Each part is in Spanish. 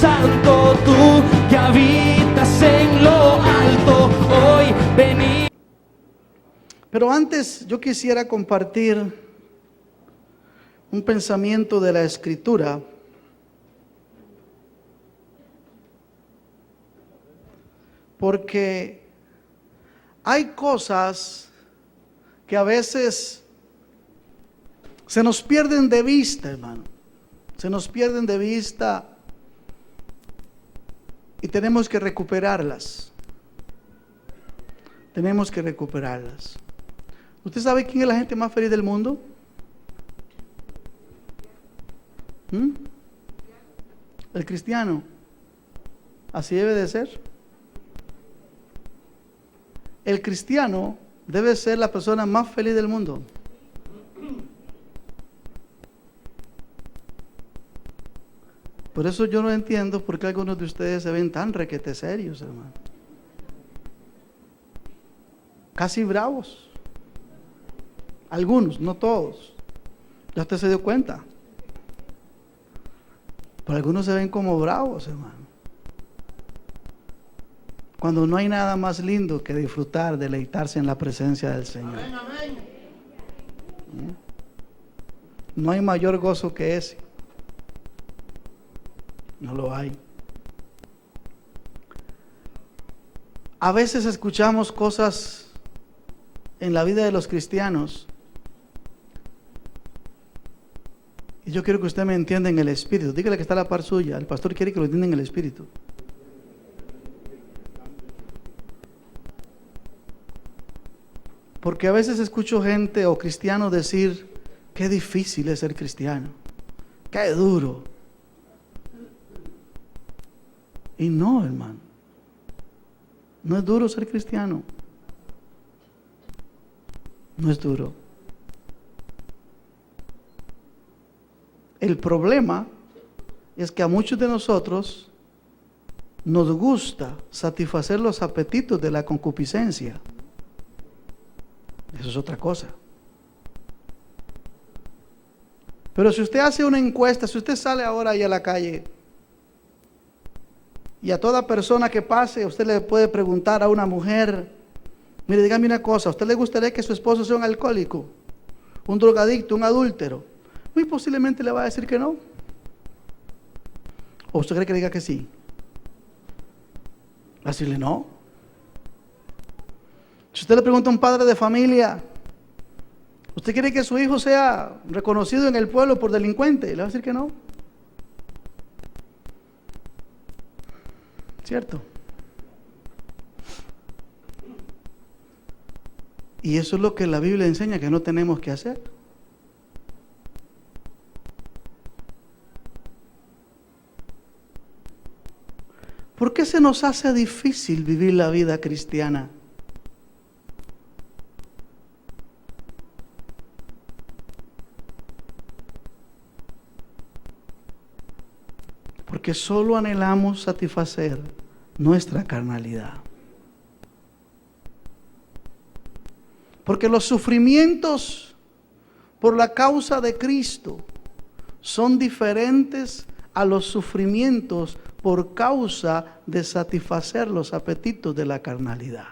Santo, tú que habitas en lo alto, hoy vení. Pero antes yo quisiera compartir un pensamiento de la Escritura, porque hay cosas que a veces se nos pierden de vista, hermano. Se nos pierden de vista y tenemos que recuperarlas. Tenemos que recuperarlas. ¿Usted sabe quién es la gente más feliz del mundo? El cristiano. Así debe de ser. El cristiano debe ser la persona más feliz del mundo. Por eso yo no entiendo por qué algunos de ustedes se ven tan requete serios, hermano. Casi bravos. Algunos, no todos. Ya usted se dio cuenta. Pero algunos se ven como bravos, hermano. Cuando no hay nada más lindo que disfrutar, deleitarse en la presencia del Señor. No hay mayor gozo que ese. No lo hay. A veces escuchamos cosas en la vida de los cristianos, y yo quiero que usted me entienda en el espíritu. Dígale que está a la par suya. El pastor quiere que lo entienda en el espíritu. Porque a veces escucho gente o cristianos decir: qué difícil es ser cristiano, qué duro. Y no, hermano, no es duro ser cristiano. No es duro. El problema es que a muchos de nosotros nos gusta satisfacer los apetitos de la concupiscencia. Eso es otra cosa. Pero si usted hace una encuesta, si usted sale ahora ahí a la calle y a toda persona que pase, usted le puede preguntar a una mujer: mire, dígame una cosa, ¿a usted le gustaría que su esposo sea un alcohólico, un drogadicto, un adúltero? Muy posiblemente le va a decir que no. ¿O usted cree que diga que sí? Va a decirle no. Si usted le pregunta a un padre de familia: ¿usted quiere que su hijo sea reconocido en el pueblo por delincuente? Le va a decir que no. ¿Cierto? Y eso es lo que la Biblia enseña que no tenemos que hacer. ¿Por qué se nos hace difícil vivir la vida cristiana? Porque solo anhelamos satisfacer nuestra carnalidad. Porque los sufrimientos por la causa de Cristo son diferentes a los sufrimientos por causa de satisfacer los apetitos de la carnalidad.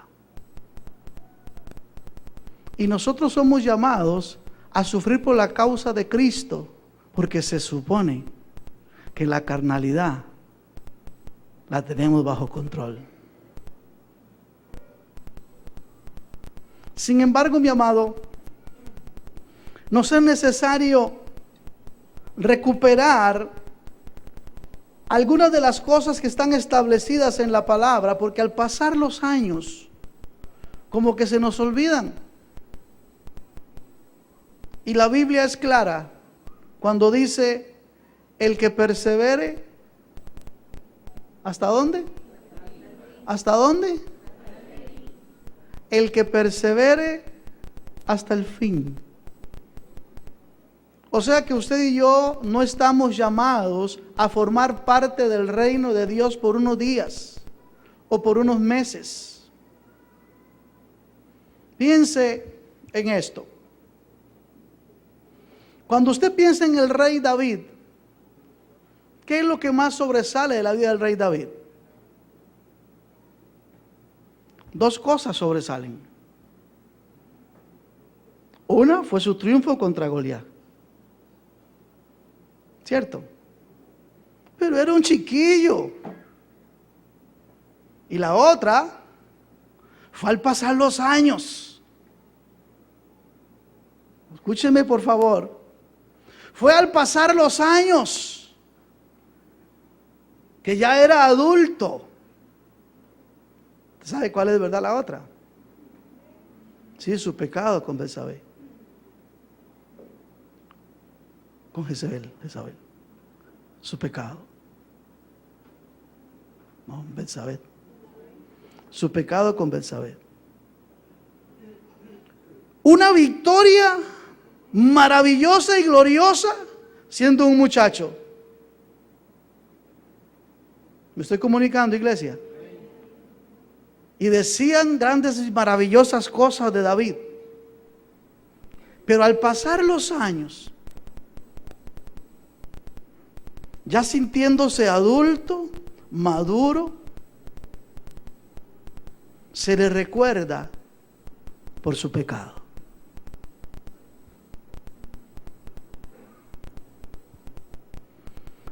Y nosotros somos llamados a sufrir por la causa de Cristo, porque se supone que la carnalidad la tenemos bajo control. Sin embargo, mi amado, nos es necesario recuperar algunas de las cosas que están establecidas en la palabra, porque al pasar los años, como que se nos olvidan. Y la Biblia es clara cuando dice: el que persevere, ¿hasta dónde? ¿Hasta dónde? El que persevere hasta el fin. O sea que usted y yo no estamos llamados a formar parte del reino de Dios por unos días o por unos meses. Piense en esto. Cuando usted piensa en el rey David, ¿Qué es lo que más sobresale de la vida del rey David? Dos cosas sobresalen. Una fue su triunfo contra Goliat. ¿Cierto? Pero era un chiquillo. Y la otra fue al pasar los años. Escúchenme por favor. Fue al pasar los años que ya era adulto. ¿Sabe cuál es de verdad la otra? Sí, su pecado con Betsabé. Con Jezabel. Su pecado. No, Betsabé. Su pecado con Betsabé. Una victoria maravillosa y gloriosa siendo un muchacho. ¿Me estoy comunicando, iglesia? Y decían grandes y maravillosas cosas de David. Pero al pasar los años, ya sintiéndose adulto, maduro, se le recuerda por su pecado.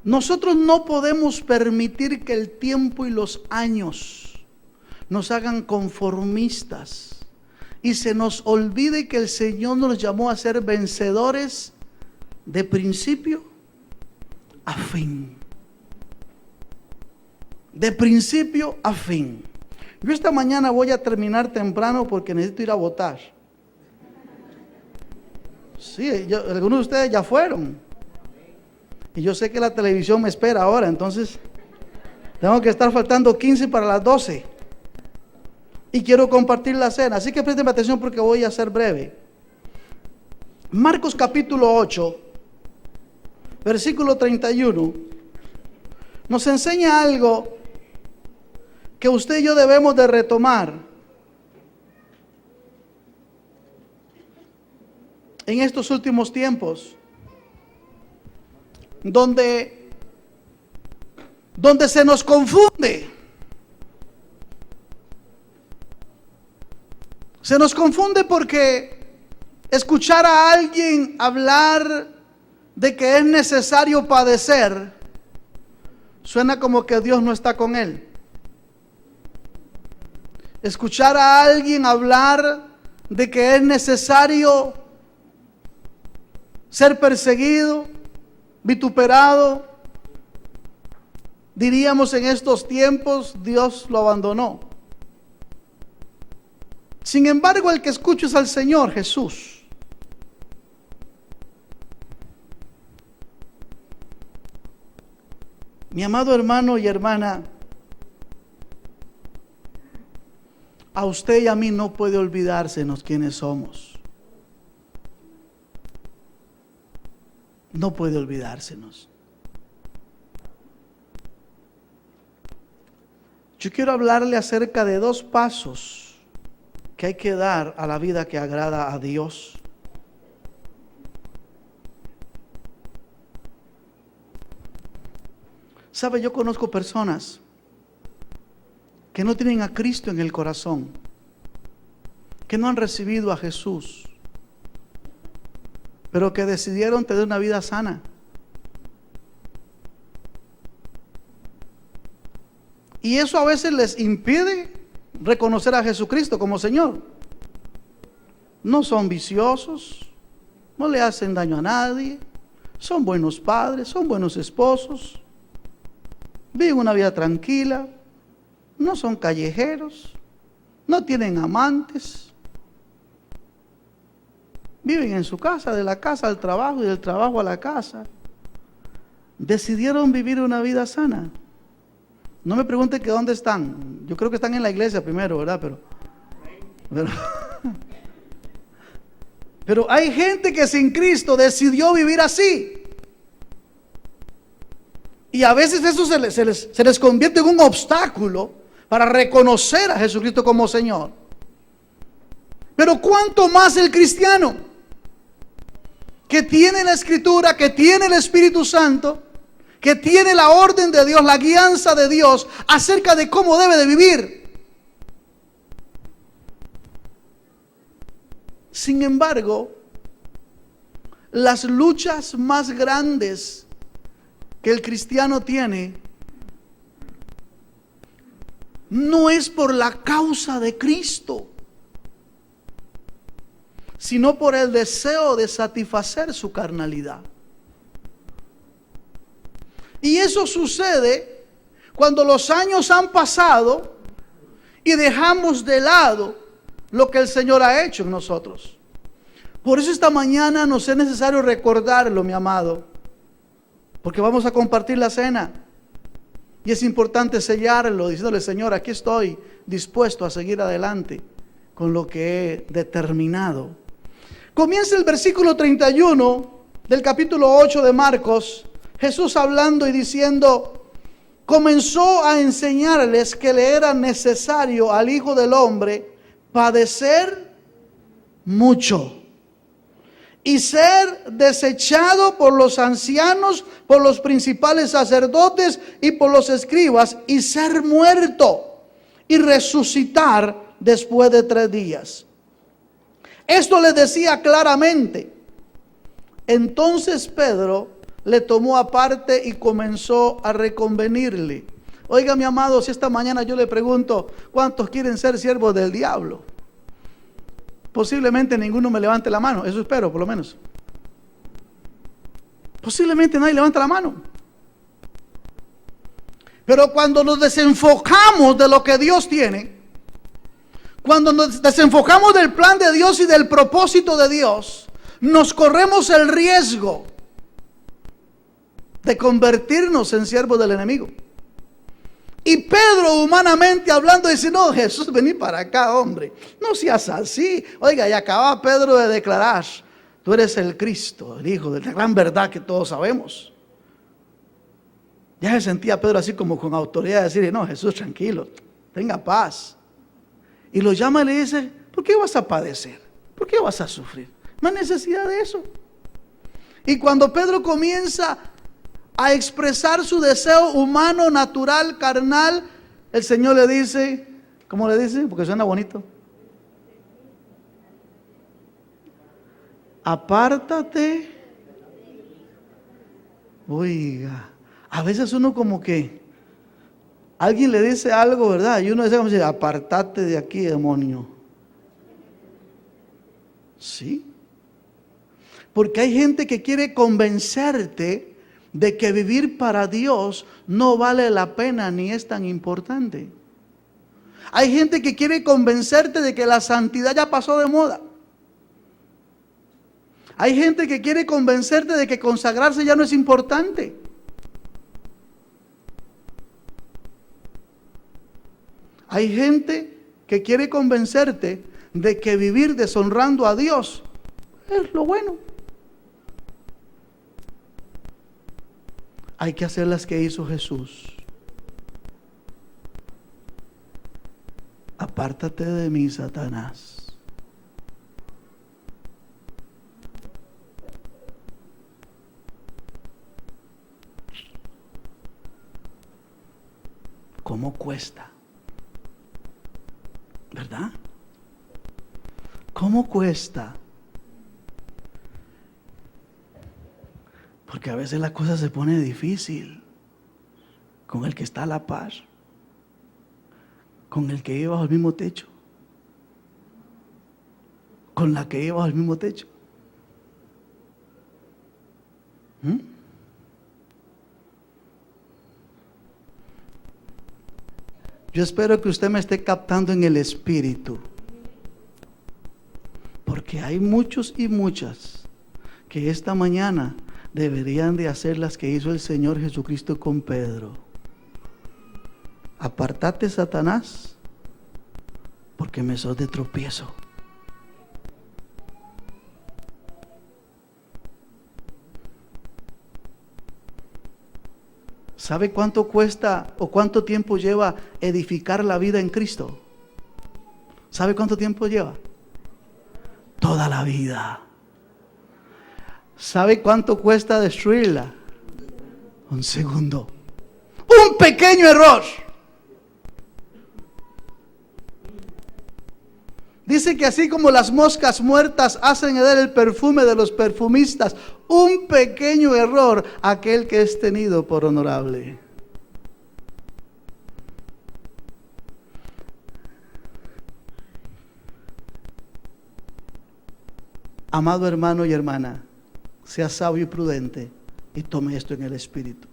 Nosotros no podemos permitir que el tiempo y los años nos hagan conformistas y se nos olvide que el Señor nos llamó a ser vencedores de principio a fin. De principio a fin. Yo esta mañana voy a terminar temprano porque necesito ir a votar. Sí, algunos de ustedes ya fueron. Y yo sé que la televisión me espera ahora, entonces tengo que estar faltando 15 para las 12. Y quiero compartir la cena, así que presten atención porque voy a ser breve. Marcos capítulo 8, versículo 31, nos enseña algo que usted y yo debemos de retomar en estos últimos tiempos, donde se nos confunde. Se nos confunde porque escuchar a alguien hablar de que es necesario padecer suena como que Dios no está con él. Escuchar a alguien hablar de que es necesario ser perseguido, vituperado, diríamos en estos tiempos, Dios lo abandonó. Sin embargo, el que escucha es al Señor Jesús. Mi amado hermano y hermana, a usted y a mí no puede olvidársenos quiénes somos. No puede olvidársenos. Yo quiero hablarle acerca de 2 pasos que hay que dar a la vida que agrada a Dios. Sabe, yo conozco personas que no tienen a Cristo en el corazón, que no han recibido a Jesús, pero que decidieron tener una vida sana. Y eso a veces les impide reconocer a Jesucristo como Señor. No son viciosos, no le hacen daño a nadie, son buenos padres, son buenos esposos, viven una vida tranquila, no son callejeros, no tienen amantes, viven en su casa, de la casa al trabajo y del trabajo a la casa. Decidieron vivir una vida sana. No me pregunte que dónde están. Yo creo que están en la iglesia primero, ¿verdad? Pero hay gente que sin Cristo decidió vivir así. Y a veces eso se les convierte en un obstáculo para reconocer a Jesucristo como Señor. Pero ¿cuánto más el cristiano que tiene la Escritura, que tiene el Espíritu Santo, que tiene la orden de Dios, la guianza de Dios acerca de cómo debe de vivir. Sin embargo, las luchas más grandes que el cristiano tiene no es por la causa de Cristo, sino por el deseo de satisfacer su carnalidad. Y eso sucede cuando los años han pasado y dejamos de lado lo que el Señor ha hecho en nosotros. Por eso esta mañana nos es necesario recordarlo, mi amado, porque vamos a compartir la cena. Y es importante sellarlo, diciéndole: Señor, aquí estoy dispuesto a seguir adelante con lo que he determinado. Comienza el versículo 31 del capítulo 8 de Marcos, Jesús hablando y diciendo: comenzó a enseñarles que le era necesario al Hijo del Hombre padecer mucho y ser desechado por los ancianos, por los principales sacerdotes y por los escribas, y ser muerto y resucitar después de 3 días. Esto le decía claramente. Entonces Pedro le tomó aparte y comenzó a reconvenirle. Oiga, mi amado, si esta mañana yo le pregunto: ¿cuántos quieren ser siervos del diablo? Posiblemente ninguno me levante la mano, eso espero por lo menos. Posiblemente nadie levanta la mano. Pero cuando nos desenfocamos de lo que Dios tiene, cuando nos desenfocamos del plan de Dios y del propósito de Dios, nos corremos el riesgo de convertirnos en siervos del enemigo. Y Pedro, humanamente hablando, dice: no, Jesús, vení para acá, hombre, no seas así. Oiga, y acababa Pedro de declarar: tú eres el Cristo, el Hijo de la gran verdad que todos sabemos. Ya se sentía Pedro así como con autoridad de decirle: no, Jesús, tranquilo, tenga paz. Y lo llama y le dice: ¿por qué vas a padecer? ¿Por qué vas a sufrir? No hay necesidad de eso. Y cuando Pedro comienza a expresar su deseo humano, natural, carnal, el Señor le dice, ¿cómo le dice? Porque suena bonito: apártate. Oiga, a veces uno como que alguien le dice algo, ¿verdad? Y uno dice: apártate de aquí, demonio. Sí. Porque hay gente que quiere convencerte de que vivir para Dios no vale la pena ni es tan importante. Hay gente que quiere convencerte de que la santidad ya pasó de moda. Hay gente que quiere convencerte de que consagrarse ya no es importante. Hay gente que quiere convencerte de que vivir deshonrando a Dios es lo bueno. Hay que hacer las que hizo Jesús. Apártate de mí, Satanás. ¿Cómo cuesta? ¿Verdad? ¿Cómo cuesta? Porque a veces la cosa se pone difícil con el que está a la par, con el que vive bajo el mismo techo, con la que vive bajo el mismo techo. Yo espero que usted me esté captando en el espíritu, porque hay muchos y muchas que esta mañana deberían de hacer las que hizo el Señor Jesucristo con Pedro. Apartate, Satanás, porque me sos de tropiezo. ¿Sabe cuánto cuesta o cuánto tiempo lleva edificar la vida en Cristo? ¿Sabe cuánto tiempo lleva? Toda la vida. ¿Sabe cuánto cuesta destruirla? un segundo. Un pequeño error. Dice que así como las moscas muertas hacen arder el perfume de los perfumistas, un pequeño error aquel que es tenido por honorable. Amado hermano y hermana, sea sabio y prudente y tome esto en el Espíritu.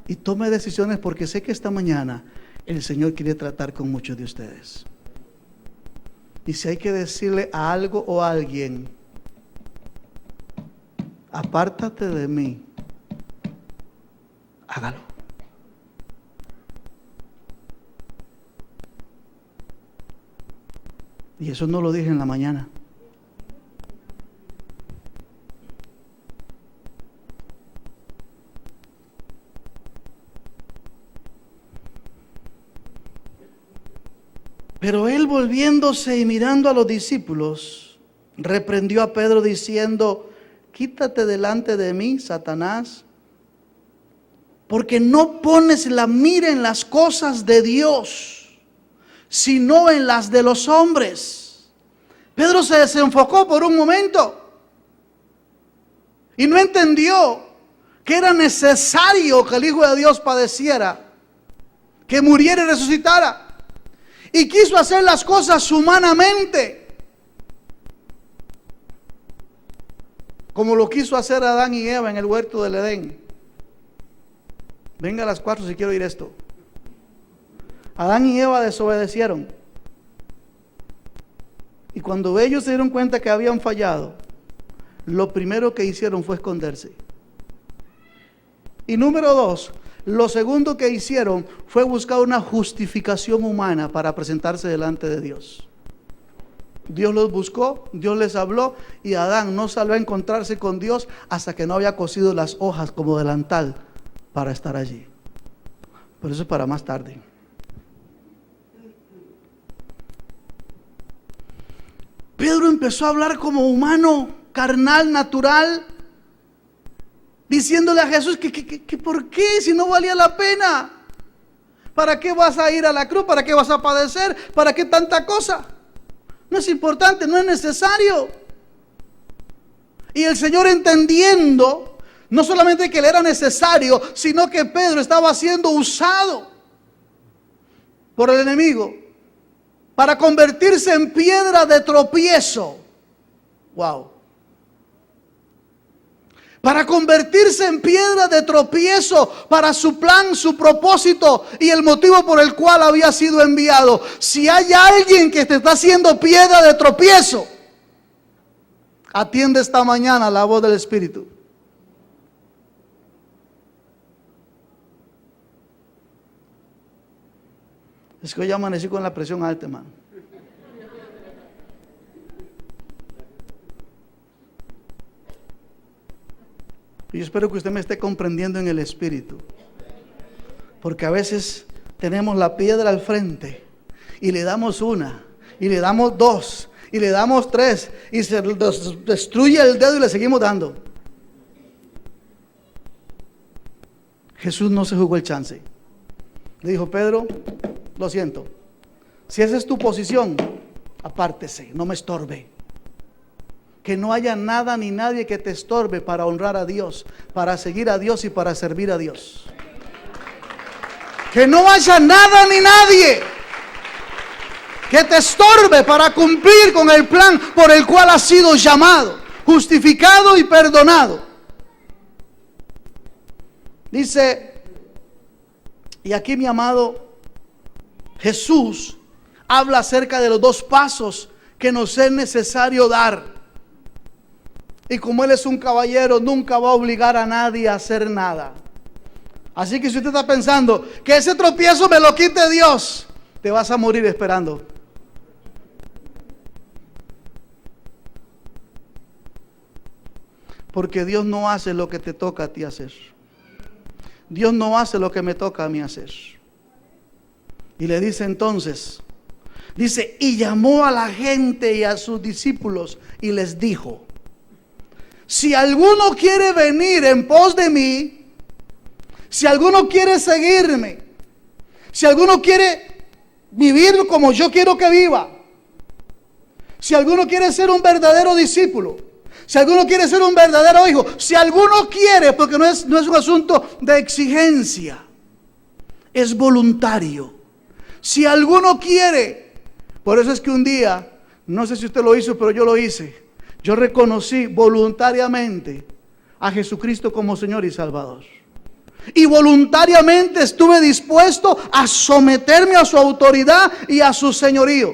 Y tome decisiones, porque sé que esta mañana el Señor quiere tratar con muchos de ustedes. Y si hay que decirle a algo o a alguien, apártate de mí, hágalo. Y eso no lo dije en la mañana. Pero él, volviéndose y mirando a los discípulos, reprendió a Pedro diciendo: quítate delante de mí, Satanás, porque no pones la mira en las cosas de Dios, sino en las de los hombres. Pedro se desenfocó por un momento y no entendió que era necesario que el Hijo de Dios padeciera, que muriera y resucitara. Y quiso hacer las cosas humanamente, como lo quiso hacer Adán y Eva en el huerto del Edén. Venga a las 4 si quiero oír esto. Adán y Eva desobedecieron. Y cuando ellos se dieron cuenta que habían fallado, lo primero que hicieron fue esconderse. Y número 2, lo segundo que hicieron fue buscar una justificación humana para presentarse delante de Dios. Dios los buscó, Dios les habló, y Adán no salió a encontrarse con Dios hasta que no había cosido las hojas como delantal para estar allí. Pero eso es para más tarde. Pedro empezó a hablar como humano, carnal, natural, diciéndole a Jesús que ¿por qué? Si no valía la pena. ¿Para qué vas a ir a la cruz? ¿Para qué vas a padecer? ¿Para qué tanta cosa? No es importante, no es necesario. Y el Señor, entendiendo no solamente que le era necesario, sino que Pedro estaba siendo usado por el enemigo para convertirse en piedra de tropiezo. Wow. Para convertirse en piedra de tropiezo para su plan, su propósito y el motivo por el cual había sido enviado. Si hay alguien que te está haciendo piedra de tropiezo, atiende esta mañana la voz del Espíritu. Es que hoy amanecí con la presión alta, hermano. Y yo espero que usted me esté comprendiendo en el Espíritu. Porque a veces tenemos la piedra al frente y le damos una, y le damos dos, y le damos tres, y se destruye el dedo y le seguimos dando. Jesús no se jugó el chance. Le dijo: Pedro, lo siento, si esa es tu posición, apártese, no me estorbe. Que no haya nada ni nadie que te estorbe para honrar a Dios, para seguir a Dios y para servir a Dios. Que no haya nada ni nadie que te estorbe para cumplir con el plan por el cual has sido llamado, justificado y perdonado. Dice, y aquí mi amado Jesús habla acerca de los dos pasos que nos es necesario dar. Y como Él es un caballero, nunca va a obligar a nadie a hacer nada. Así que si usted está pensando que ese tropiezo me lo quite Dios, te vas a morir esperando. Porque Dios no hace lo que te toca a ti hacer. Dios no hace lo que me toca a mí hacer. Y le dice entonces, y llamó a la gente y a sus discípulos y les dijo: si alguno quiere venir en pos de mí, si alguno quiere seguirme, si alguno quiere vivir como yo quiero que viva, si alguno quiere ser un verdadero discípulo, si alguno quiere ser un verdadero hijo, si alguno quiere, porque no es un asunto de exigencia, es voluntario. Si alguno quiere, por eso es que un día, no sé si usted lo hizo, pero yo lo hice. Yo reconocí voluntariamente a Jesucristo como Señor y Salvador. Y voluntariamente estuve dispuesto a someterme a su autoridad y a su señorío.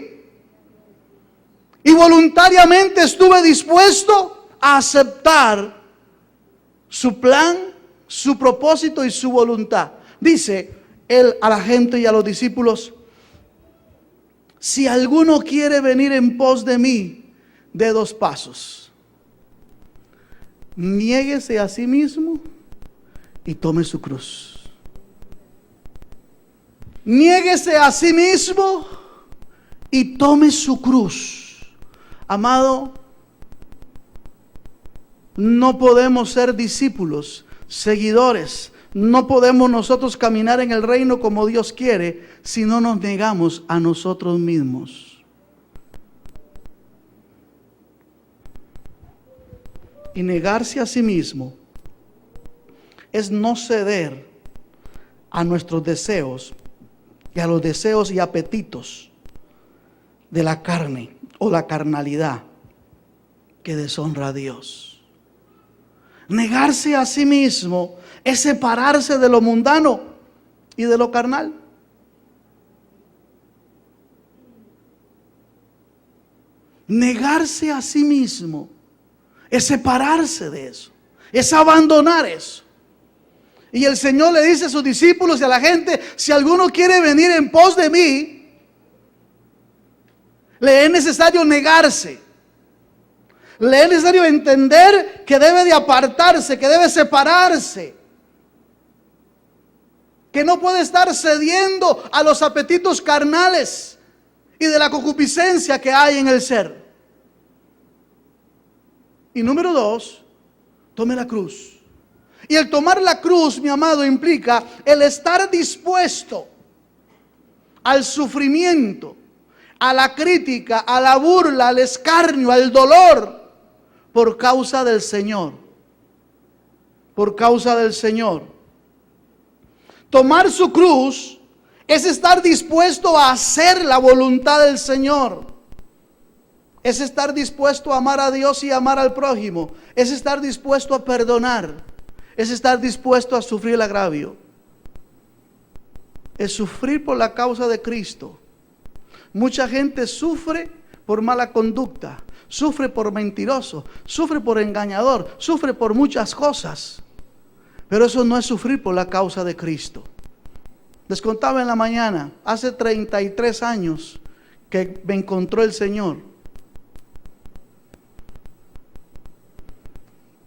Y voluntariamente estuve dispuesto a aceptar su plan, su propósito y su voluntad. Dice él a la gente y a los discípulos: si alguno quiere venir en pos de mí, de dos pasos. Niéguese a sí mismo y tome su cruz. Niéguese a sí mismo y tome su cruz. Amado, no podemos ser discípulos, seguidores. No podemos nosotros caminar en el reino como Dios quiere si no nos negamos a nosotros mismos. Y negarse a sí mismo es no ceder a nuestros deseos y a los deseos y apetitos de la carne o la carnalidad que deshonra a Dios. Negarse a sí mismo es separarse de lo mundano y de lo carnal. Negarse a sí mismo es separarse de eso, es abandonar eso. Y el Señor le dice a sus discípulos y a la gente: si alguno quiere venir en pos de mí, le es necesario negarse. Le es necesario entender que debe de apartarse, que debe separarse, que no puede estar cediendo a los apetitos carnales y de la concupiscencia que hay en el ser. Y número 2, tome la cruz. Y el tomar la cruz, mi amado, implica el estar dispuesto al sufrimiento, a la crítica, a la burla, al escarnio, al dolor, por causa del Señor. Por causa del Señor. Tomar su cruz es estar dispuesto a hacer la voluntad del Señor. Es estar dispuesto a amar a Dios y amar al prójimo. Es estar dispuesto a perdonar. Es estar dispuesto a sufrir el agravio. Es sufrir por la causa de Cristo. Mucha gente sufre por mala conducta, sufre por mentiroso, sufre por engañador, sufre por muchas cosas. Pero eso no es sufrir por la causa de Cristo. Les contaba en la mañana, hace 33 años que me encontró el Señor.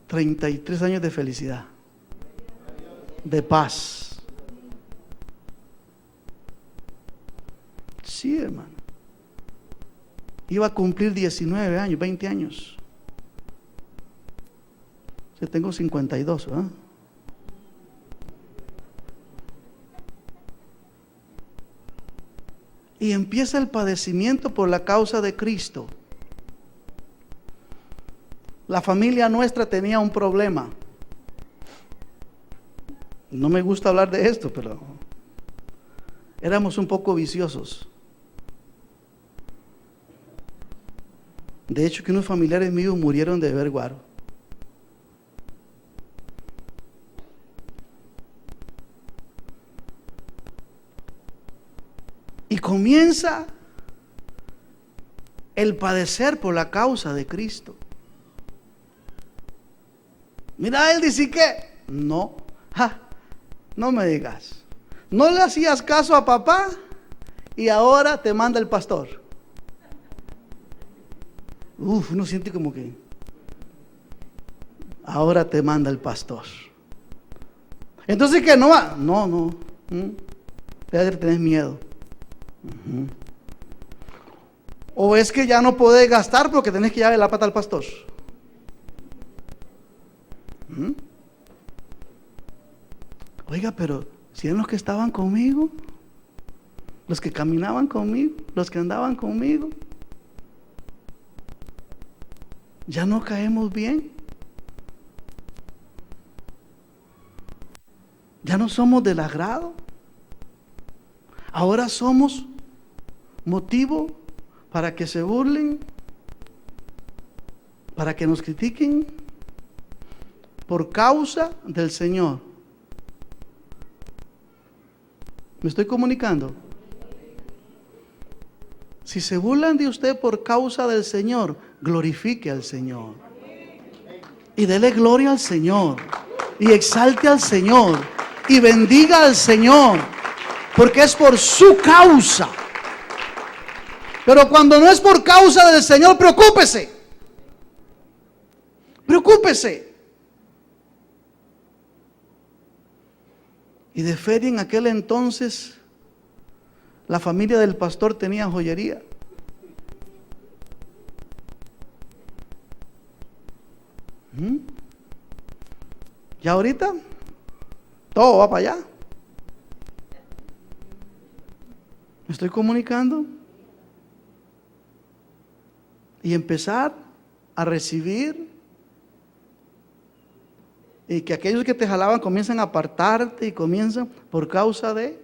33 años de felicidad, de paz. Sí, hermano. Iba a cumplir 19 años, 20 años. Yo tengo 52, ¿verdad? Y empieza el padecimiento por la causa de Cristo. La familia nuestra tenía un problema. No me gusta hablar de esto, pero éramos un poco viciosos. De hecho, que unos familiares míos murieron de beber guaro. Y comienza el padecer por la causa de Cristo. Mira, él dice que no, no me digas. No le hacías caso a papá y ahora te manda el pastor. Uno siente como que ahora te manda el pastor. Entonces que no va. No. Tenés miedo. O es que ya no podés gastar porque tenés que llevarle la pata al pastor. Oiga, pero si eran los que estaban conmigo, los que caminaban conmigo, los que andaban conmigo, ya no caemos bien. Ya no somos del agrado. Ahora somos motivo para que se burlen, para que nos critiquen por causa del Señor. ¿Me estoy comunicando? Si se burlan de usted por causa del Señor, glorifique al Señor y dele gloria al Señor y exalte al Señor y bendiga al Señor, porque es por su causa. Pero cuando no es por causa del Señor, preocúpese. Preocúpese. Y de feria en aquel entonces, la familia del pastor tenía joyería. Y ahorita todo va para allá. ¿Me estoy comunicando? Y empezar a recibir, y que aquellos que te jalaban comienzan a apartarte y comienzan por causa de...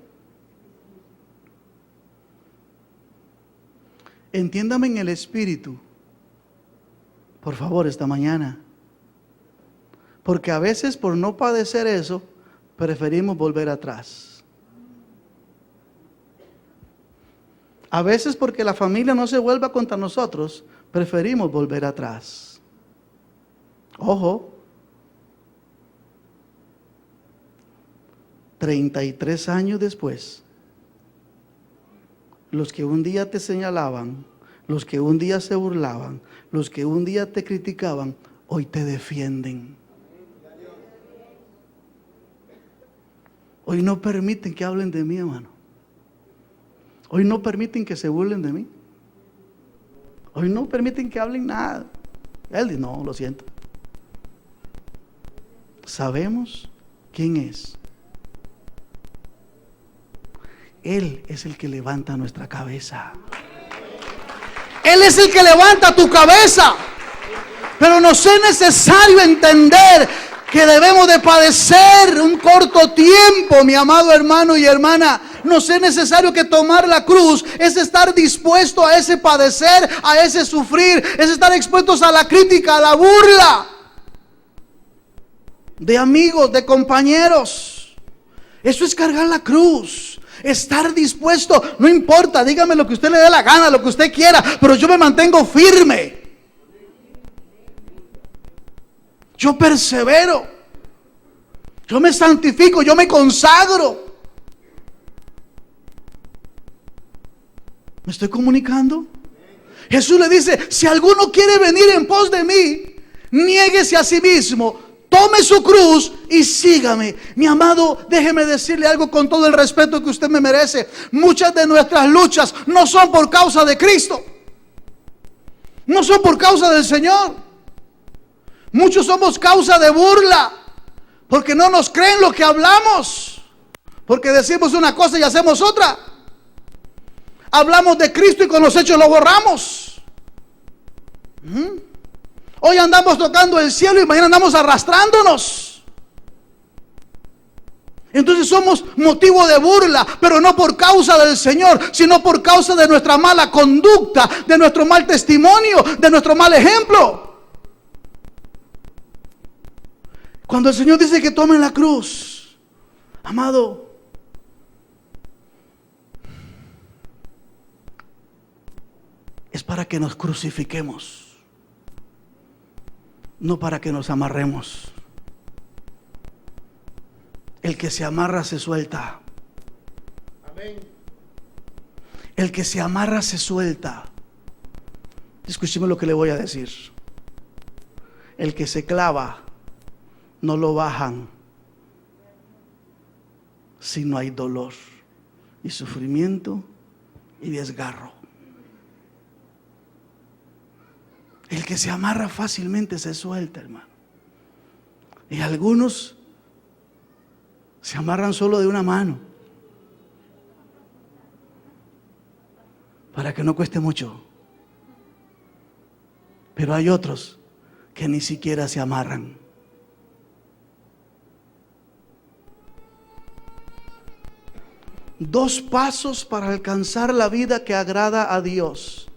Entiéndame en el espíritu, por favor, esta mañana. Porque a veces por no padecer eso, preferimos volver atrás. A veces porque la familia no se vuelva contra nosotros, preferimos volver atrás. Ojo, 33 años después, los que un día te señalaban, los que un día se burlaban, los que un día te criticaban, hoy te defienden. Hoy no permiten que hablen de mí, hermano. Hoy no permiten que se burlen de mí. Hoy no permiten que hablen nada. Él dice, no, lo siento. Sabemos quién es. Él es el que levanta nuestra cabeza. Él es el que levanta tu cabeza. Pero nos es necesario entender que debemos de padecer un corto tiempo, mi amado hermano y hermana. Nos es necesario que tomar la cruz es estar dispuesto a ese padecer, a ese sufrir, es estar expuestos a la crítica, a la burla de amigos, de compañeros. Eso es cargar la cruz. Estar dispuesto, no importa, dígame lo que usted le dé la gana, lo que usted quiera, pero yo me mantengo firme. Yo persevero. Yo me santifico, yo me consagro. ¿Me estoy comunicando? Jesús le dice, si alguno quiere venir en pos de mí, niéguese a sí mismo, tome su cruz y sígame. Mi amado, déjeme decirle algo con todo el respeto que usted me merece. Muchas de nuestras luchas no son por causa de Cristo. No son por causa del Señor. Muchos somos causa de burla, porque no nos creen lo que hablamos, porque decimos una cosa y hacemos otra. Hablamos de Cristo y con los hechos lo borramos. Hoy andamos tocando el cielo y mañana andamos arrastrándonos. Entonces somos motivo de burla, pero no por causa del Señor, sino por causa de nuestra mala conducta, de nuestro mal testimonio, de nuestro mal ejemplo. Cuando el Señor dice que tomen la cruz, amado, es para que nos crucifiquemos, no para que nos amarremos. El que se amarra se suelta. Amén. El que se amarra se suelta. Escúcheme lo que le voy a decir. El que se clava, no lo bajan si no hay dolor y sufrimiento y desgarro. El que se amarra fácilmente se suelta, hermano. Y algunos se amarran solo de una mano para que no cueste mucho. Pero hay otros que ni siquiera se amarran. Dos pasos para alcanzar la vida que agrada a Dios: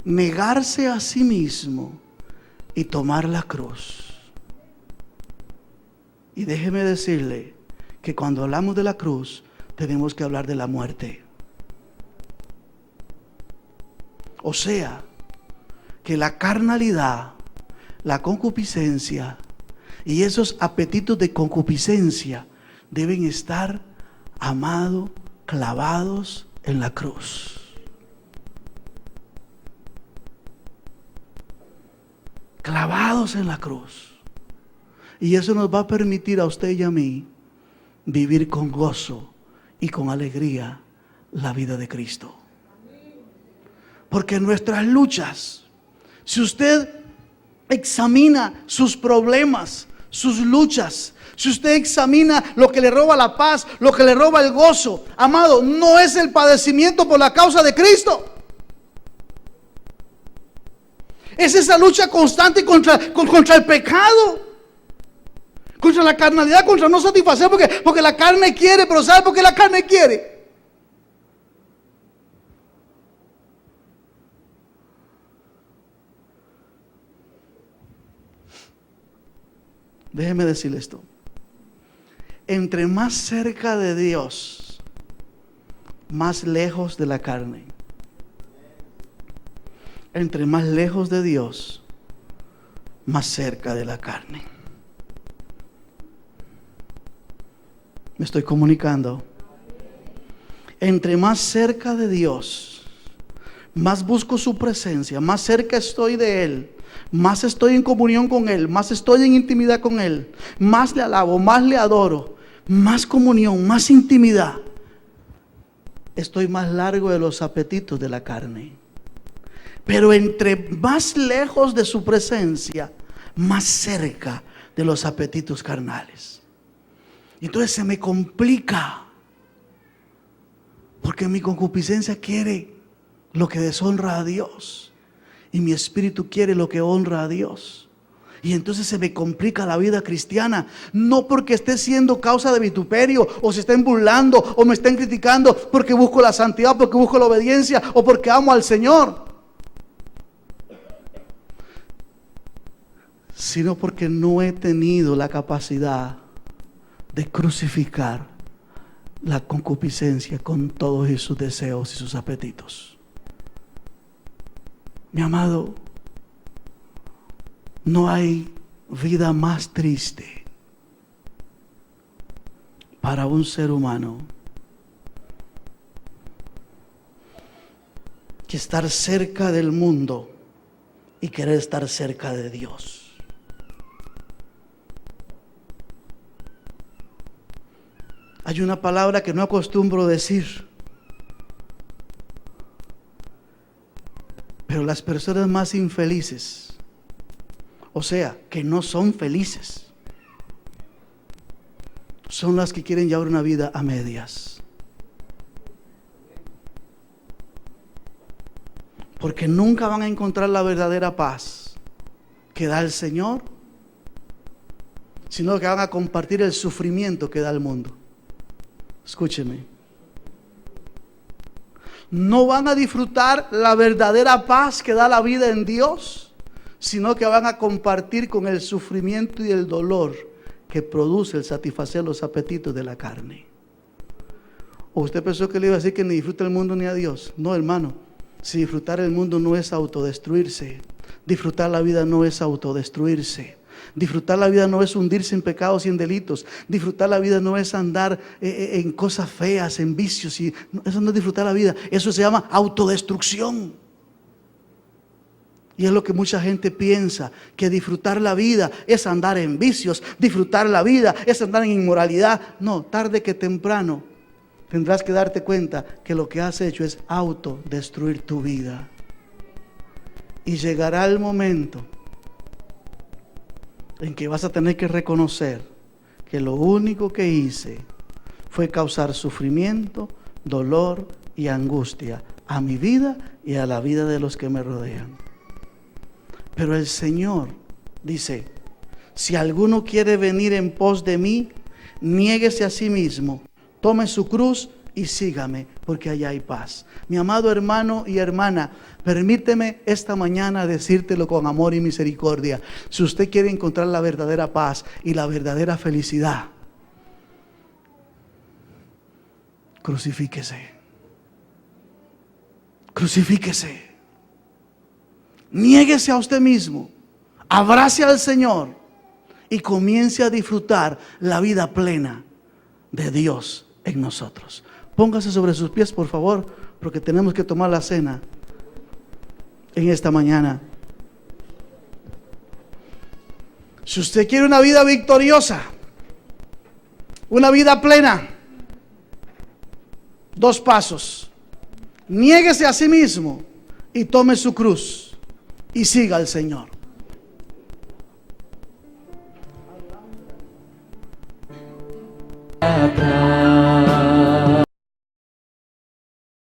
negarse a sí mismo y tomar la cruz. Y déjeme decirle que cuando hablamos de la cruz, tenemos que hablar de la muerte. O sea, que la carnalidad, la concupiscencia y esos apetitos de concupiscencia deben estar, amado, clavados en la cruz. Clavados en la cruz. Y eso nos va a permitir a usted y a mí vivir con gozo y con alegría la vida de Cristo. Porque nuestras luchas, si usted examina sus problemas, sus luchas, si usted examina lo que le roba la paz, lo que le roba el gozo, amado, no es el padecimiento por la causa de Cristo. Es esa lucha constante contra el pecado, contra la carnalidad, contra no satisfacer, porque la carne quiere. Pero ¿sabe por qué la carne quiere? Déjeme decirle esto: entre más cerca de Dios, más lejos de la carne. Entre más lejos de Dios, más cerca de la carne. ¿Me estoy comunicando? Entre más cerca de Dios, más busco su presencia, más cerca estoy de Él, más estoy en comunión con Él, más estoy en intimidad con Él, más le alabo, más le adoro, más comunión, más intimidad, estoy más largo de los apetitos de la carne. Pero entre más lejos de su presencia, más cerca de los apetitos carnales. Y entonces se me complica, porque mi concupiscencia quiere lo que deshonra a Dios y mi espíritu quiere lo que honra a Dios. Y entonces se me complica la vida cristiana, no porque esté siendo causa de vituperio, o se estén burlando, o me estén criticando porque busco la santidad, porque busco la obediencia, o porque amo al Señor, sino porque no he tenido la capacidad de crucificar la concupiscencia con todos sus deseos y sus apetitos. Mi amado, no hay vida más triste para un ser humano que estar cerca del mundo y querer estar cerca de Dios. Hay una palabra que no acostumbro decir, pero las personas más infelices, o sea, que no son felices, son las que quieren llevar una vida a medias. Porque nunca van a encontrar la verdadera paz que da el Señor, sino que van a compartir el sufrimiento que da el mundo. Escúcheme. No van a disfrutar la verdadera paz que da la vida en Dios, sino que van a compartir con el sufrimiento y el dolor que produce el satisfacer los apetitos de la carne. ¿O usted pensó que le iba a decir que ni disfruta el mundo ni a Dios? No, hermano. Si disfrutar el mundo no es autodestruirse, disfrutar la vida no es autodestruirse. Disfrutar la vida no es hundirse en pecados y en delitos. Disfrutar la vida no es andar en cosas feas, en vicios. Eso no es disfrutar la vida. Eso se llama autodestrucción. Y es lo que mucha gente piensa, que disfrutar la vida es andar en vicios. Disfrutar la vida es andar en inmoralidad. No, tarde que temprano tendrás que darte cuenta que lo que has hecho es autodestruir tu vida. Y llegará el momento en que vas a tener que reconocer que lo único que hice fue causar sufrimiento, dolor y angustia a mi vida y a la vida de los que me rodean. Pero el Señor dice: si alguno quiere venir en pos de mí, niéguese a sí mismo, tome su cruz y sígame, porque allá hay paz. Mi amado hermano y hermana, permíteme esta mañana decírtelo con amor y misericordia. Si usted quiere encontrar la verdadera paz y la verdadera felicidad, crucifíquese. Crucifíquese. Niéguese a usted mismo. Abrace al Señor y comience a disfrutar la vida plena de Dios en nosotros. Póngase sobre sus pies, por favor, porque tenemos que tomar la cena en esta mañana. Si usted quiere una vida victoriosa, una vida plena, 2 pasos: niéguese a sí mismo y tome su cruz y siga al Señor.